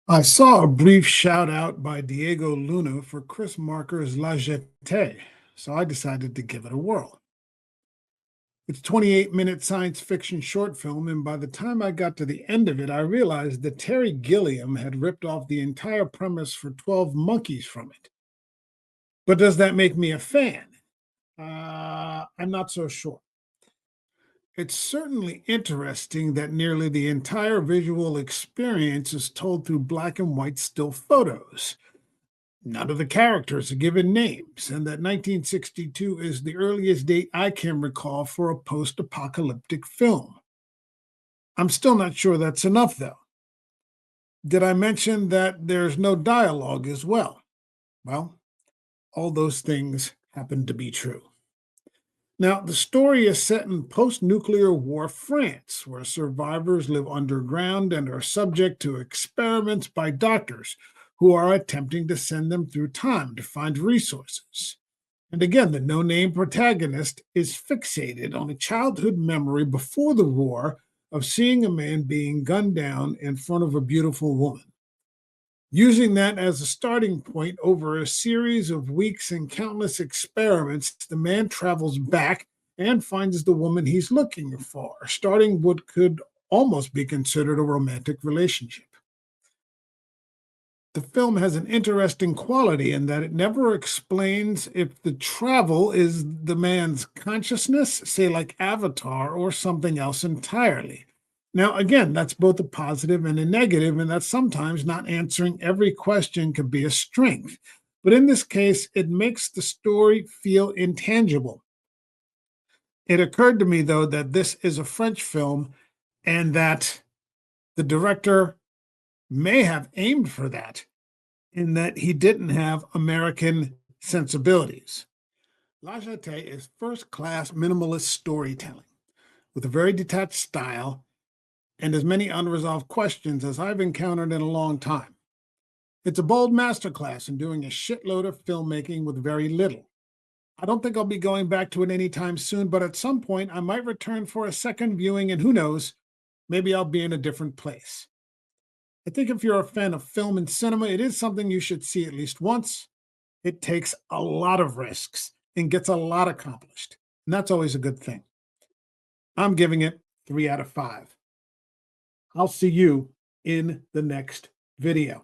I saw a brief shout out by Diego Luna for Chris Marker's Jetée, so I decided to give it a whirl. It's a 28-minute science fiction short film, and by the time I got to the end of it, I realized that Terry Gilliam had ripped off the entire premise for 12 Monkeys from it. But does that make me a fan? I'm not so sure. It's certainly interesting that nearly the entire visual experience is told through black and white still photos. None of the characters are given names, and that 1962 is the earliest date I can recall for a post apocalyptic film. I'm still not sure that's enough, though. Did I mention that there's no dialogue as well? Well, all those things happen to be true. Now, the story is set in post nuclear war France, where survivors live underground and are subject to experiments by doctors who are attempting to send them through time to find resources. And again, the no name protagonist is fixated on a childhood memory before the war of seeing a man being gunned down in front of a beautiful woman. Using that as a starting point over a series of weeks and countless experiments, the man travels back and finds the woman he's looking for, starting what could almost be considered a romantic relationship. The film has an interesting quality in that it never explains if the travel is the man's consciousness, say like Avatar, or something else entirely. Now, again, that's both a positive and a negative, and that sometimes not answering every question could be a strength. But in this case, it makes the story feel intangible. It occurred to me, though, that this is a French film and that the director may have aimed for that, in that he didn't have American sensibilities. La Jetée is first class minimalist storytelling with a very detached style and as many unresolved questions as I've encountered in a long time. It's a bold masterclass in doing a shitload of filmmaking with very little. I don't think I'll be going back to it anytime soon, but at some point I might return for a second viewing, and who knows, maybe I'll be in a different place. I think if you're a fan of film and cinema, it is something you should see at least once. It takes a lot of risks and gets a lot accomplished, and that's always a good thing. I'm giving it 3 out of 5. I'll see you in the next video.